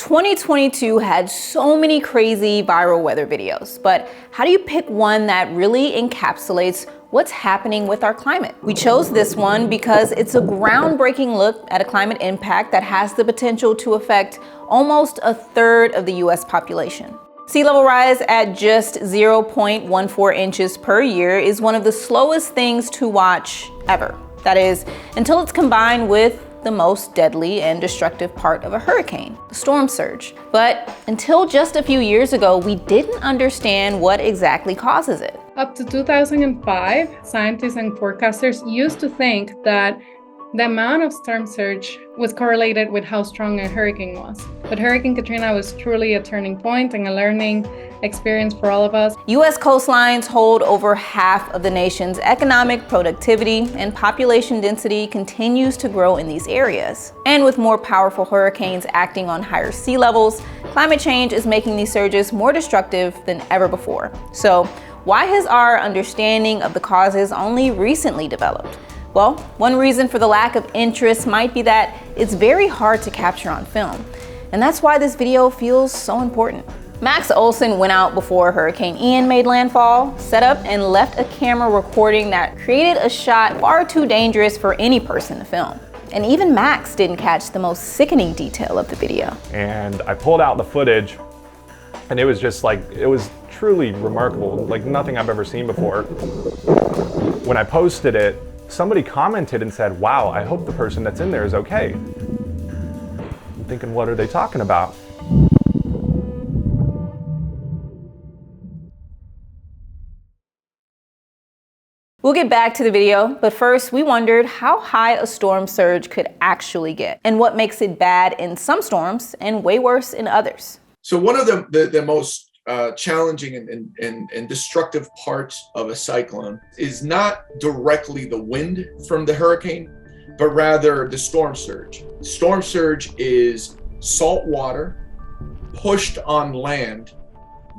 2022 had so many crazy viral weather videos, but how do you pick one that really encapsulates what's happening with our climate? We chose this one because it's a groundbreaking look at a climate impact that has the potential to affect almost a third of the US population. Sea level rise at just 0.14 inches per year is one of the slowest things to watch ever. That is, until it's combined with the most deadly and destructive part of a hurricane, the storm surge. But until just a few years ago, we didn't understand what exactly causes it. Up to 2005, scientists and forecasters used to think that the amount of storm surge was correlated with how strong a hurricane was. But Hurricane Katrina was truly a turning point and a learning experience for all of us. US coastlines hold over half of the nation's economic productivity, and population density continues to grow in these areas. And with more powerful hurricanes acting on higher sea levels, climate change is making these surges more destructive than ever before. So why has our understanding of the causes only recently developed? Well, one reason for the lack of interest might be that it's very hard to capture on film. And that's why this video feels so important. Max Olson went out before Hurricane Ian made landfall, set up and left a camera recording that created a shot far too dangerous for any person to film. And even Max didn't catch the most sickening detail of the video. And I pulled out the footage, and it was just like, it was truly remarkable, like nothing I've ever seen before. When I posted it, somebody commented and said, "Wow, I hope the person that's in there is okay." I'm thinking, what are they talking about? We'll get back to the video, but first we wondered how high a storm surge could actually get and what makes it bad in some storms and way worse in others. So one of the most challenging and destructive parts of a cyclone is not directly the wind from the hurricane, but rather the storm surge. Storm surge is salt water pushed on land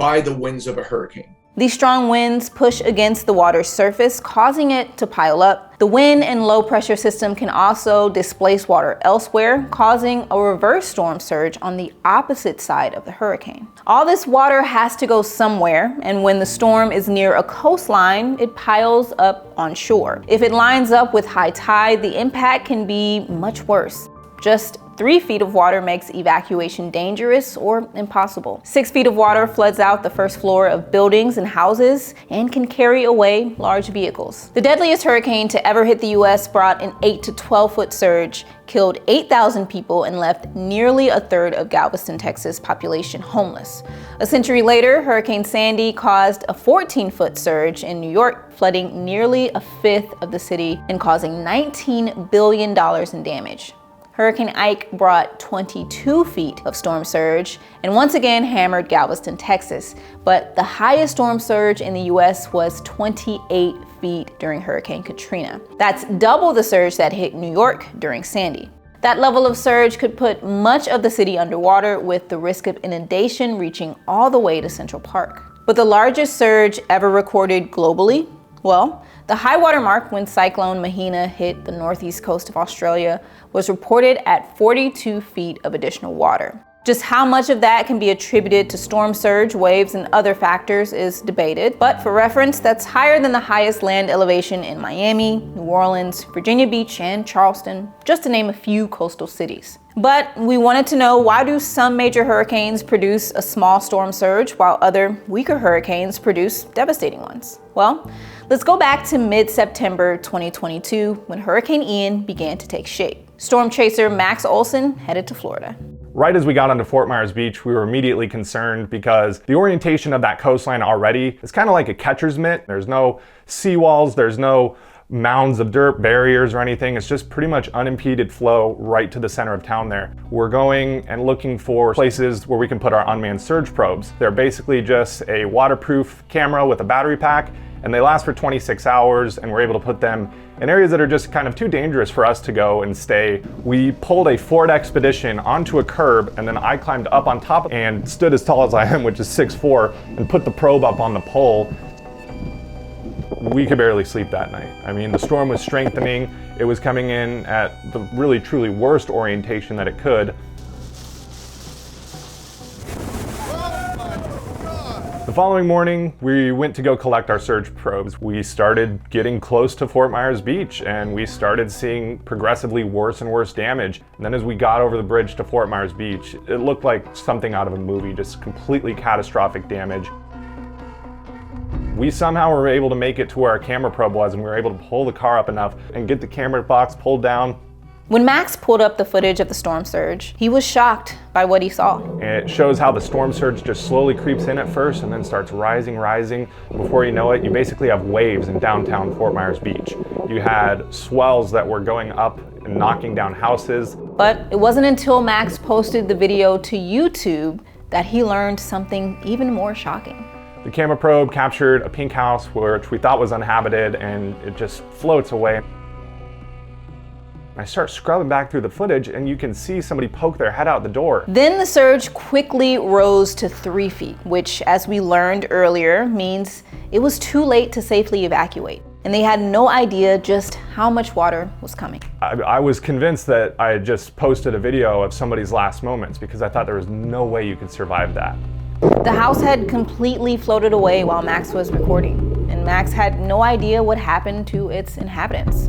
by the winds of a hurricane. These strong winds push against the water's surface, causing it to pile up. The wind and low pressure system can also displace water elsewhere, causing a reverse storm surge on the opposite side of the hurricane. All this water has to go somewhere, and when the storm is near a coastline, it piles up on shore. If it lines up with high tide, the impact can be much worse. Just 3 feet of water makes evacuation dangerous or impossible. 6 feet of water floods out the first floor of buildings and houses and can carry away large vehicles. The deadliest hurricane to ever hit the US brought an 8 to 12 foot surge, killed 8,000 people, and left nearly a third of Galveston, Texas population homeless. A century later, Hurricane Sandy caused a 14-foot surge in New York, flooding nearly a fifth of the city and causing $19 billion in damage. Hurricane Ike brought 22 feet of storm surge and once again hammered Galveston, Texas. But the highest storm surge in the US was 28 feet during Hurricane Katrina. That's double the surge that hit New York during Sandy. That level of surge could put much of the city underwater, with the risk of inundation reaching all the way to Central Park. But the largest surge ever recorded globally? Well, the high water mark when Cyclone Mahina hit the northeast coast of Australia was reported at 42 feet of additional water. Just how much of that can be attributed to storm surge, waves, and other factors is debated, but for reference, that's higher than the highest land elevation in Miami, New Orleans, Virginia Beach, and Charleston, just to name a few coastal cities. But we wanted to know, why do some major hurricanes produce a small storm surge while other weaker hurricanes produce devastating ones? Well, let's go back to mid-September 2022 when Hurricane Ian began to take shape. Storm chaser Max Olson headed to Florida. Right as we got onto Fort Myers Beach, we were immediately concerned because the orientation of that coastline already is kind of like a catcher's mitt. There's no seawalls, there's no mounds of dirt, barriers or anything. It's just pretty much unimpeded flow right to the center of town there. We're going and looking for places where we can put our unmanned surge probes. They're basically just a waterproof camera with a battery pack, and they last for 26 hours, and we're able to put them in areas that are just kind of too dangerous for us to go and stay. We pulled a Ford Expedition onto a curb, and then I climbed up on top and stood as tall as I am, which is 6'4", and put the probe up on the pole. We could barely sleep that night. I mean, the storm was strengthening. It was coming in at the really truly worst orientation that it could. The following morning, we went to go collect our surge probes. We started getting close to Fort Myers Beach, and we started seeing progressively worse and worse damage. And then as we got over the bridge to Fort Myers Beach, it looked like something out of a movie, just completely catastrophic damage. We somehow were able to make it to where our camera probe was, and we were able to pull the car up enough and get the camera box pulled down. When Max pulled up the footage of the storm surge, he was shocked by what he saw. And it shows how the storm surge just slowly creeps in at first and then starts rising. Before you know it, you basically have waves in downtown Fort Myers Beach. You had swells that were going up and knocking down houses. But it wasn't until Max posted the video to YouTube that he learned something even more shocking. The camera probe captured a pink house which we thought was uninhabited, and it just floats away. I start scrubbing back through the footage, and you can see somebody poke their head out the door. Then the surge quickly rose to 3 feet, which, as we learned earlier, means it was too late to safely evacuate. And they had no idea just how much water was coming. I was convinced that I had just posted a video of somebody's last moments, because I thought there was no way you could survive that. The house had completely floated away while Max was recording, and Max had no idea what happened to its inhabitants.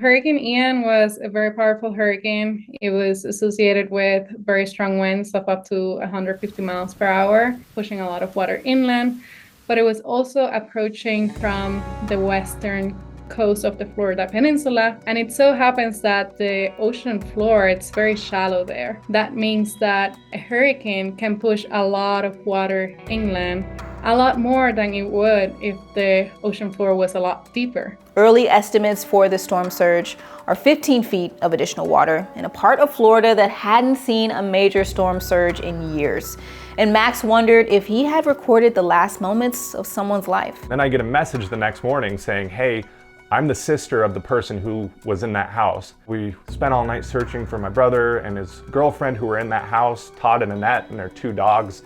Hurricane Ian was a very powerful hurricane. It was associated with very strong winds of up to 150 miles per hour, pushing a lot of water inland, but it was also approaching from the western coast of the Florida Peninsula. And it so happens that the ocean floor, it's very shallow there. That means that a hurricane can push a lot of water inland, a lot more than it would if the ocean floor was a lot deeper. Early estimates for the storm surge are 15 feet of additional water in a part of Florida that hadn't seen a major storm surge in years. And Max wondered if he had recorded the last moments of someone's life. Then I get a message the next morning saying, hey, I'm the sister of the person who was in that house. We spent all night searching for my brother and his girlfriend who were in that house, Todd and Annette, and their 2 dogs.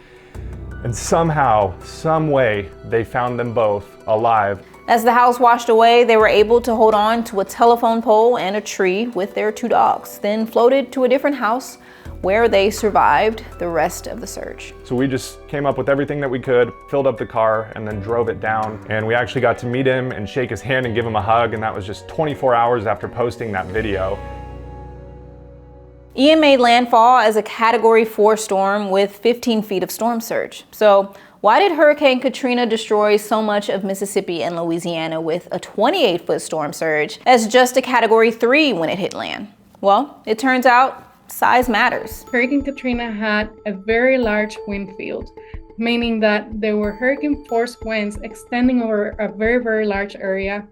And somehow, some way, they found them both alive. As the house washed away, they were able to hold on to a telephone pole and a tree with their 2 dogs, then floated to a different house where they survived the rest of the surge. So we just came up with everything that we could, filled up the car, and then drove it down. And we actually got to meet him and shake his hand and give him a hug, and that was just 24 hours after posting that video. Ian made landfall as a Category 4 storm with 15 feet of storm surge. So why did Hurricane Katrina destroy so much of Mississippi and Louisiana with a 28-foot storm surge as just a Category 3 when it hit land? Well, it turns out size matters. Hurricane Katrina had a very large wind field, meaning that there were hurricane force winds extending over a very, very large area,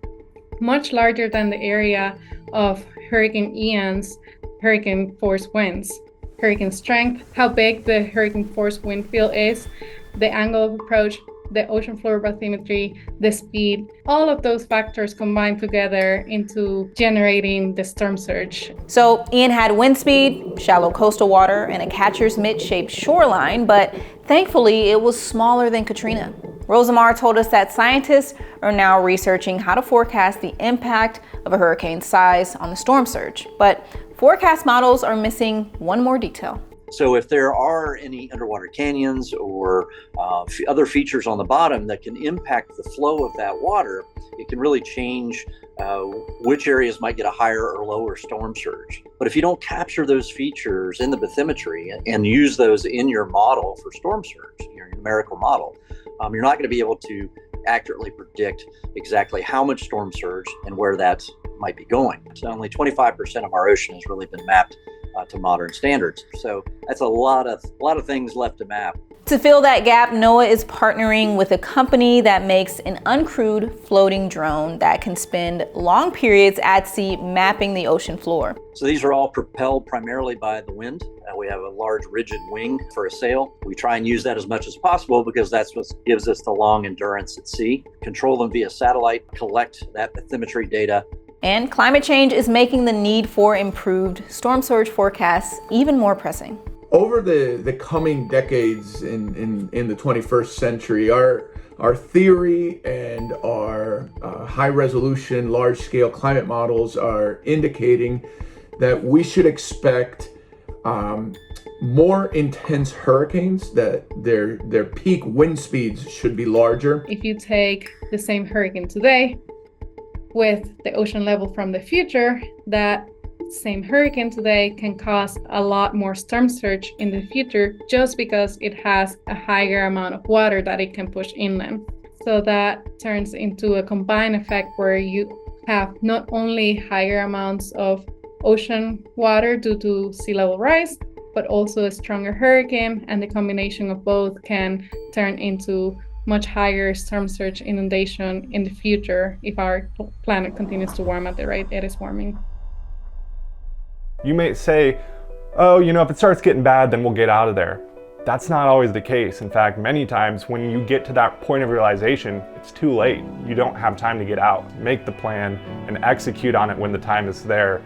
much larger than the area of Hurricane Ian's hurricane force winds. Hurricane strength, how big the hurricane force wind field is, the angle of approach, the ocean floor bathymetry, the speed, all of those factors combined together into generating the storm surge. So Ian had wind speed, shallow coastal water, and a catcher's mitt-shaped shoreline, but thankfully it was smaller than Katrina. Rosamar told us that scientists are now researching how to forecast the impact of a hurricane's size on the storm surge, but forecast models are missing one more detail. So if there are any underwater canyons or other features on the bottom that can impact the flow of that water, it can really change which areas might get a higher or lower storm surge. But if you don't capture those features in the bathymetry and use those in your model for storm surge, your numerical model, you're not going to be able to accurately predict exactly how much storm surge and where that might be going. So only 25% of our ocean has really been mapped to modern standards. So that's a lot of things left to map. To fill that gap, NOAA is partnering with a company that makes an uncrewed floating drone that can spend long periods at sea mapping the ocean floor. So these are all propelled primarily by the wind. We have a large rigid wing for a sail. We try and use that as much as possible because that's what gives us the long endurance at sea. Control them via satellite, collect that bathymetry data. And climate change is making the need for improved storm surge forecasts even more pressing. Over the coming decades in the 21st century, our theory and our high resolution, large scale climate models are indicating that we should expect more intense hurricanes, that their peak wind speeds should be larger. If you take the same hurricane today with the ocean level from the future, that same hurricane today can cause a lot more storm surge in the future just because it has a higher amount of water that it can push inland. So that turns into a combined effect where you have not only higher amounts of ocean water due to sea level rise, but also a stronger hurricane, and the combination of both can turn into much higher storm surge inundation in the future if our planet continues to warm at the rate it is warming. You may say, oh, if it starts getting bad, then we'll get out of there. That's not always the case. In fact, many times when you get to that point of realization, it's too late. You don't have time to get out. Make the plan and execute on it when the time is there.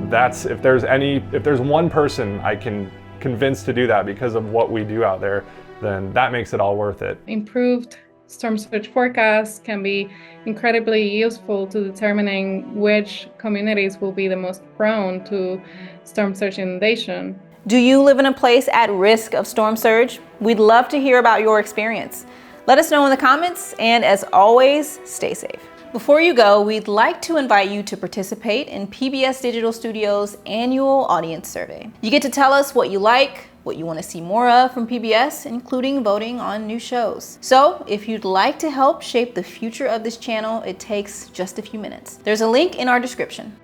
That's, if there's one person I can convince to do that because of what we do out there, then that makes it all worth it. Improved storm surge forecasts can be incredibly useful to determining which communities will be the most prone to storm surge inundation. Do you live in a place at risk of storm surge? We'd love to hear about your experience. Let us know in the comments, and as always, stay safe. Before you go, we'd like to invite you to participate in PBS Digital Studio's annual audience survey. You get to tell us what you like, what you want to see more of from PBS, including voting on new shows. So if you'd like to help shape the future of this channel, it takes just a few minutes. There's a link in our description.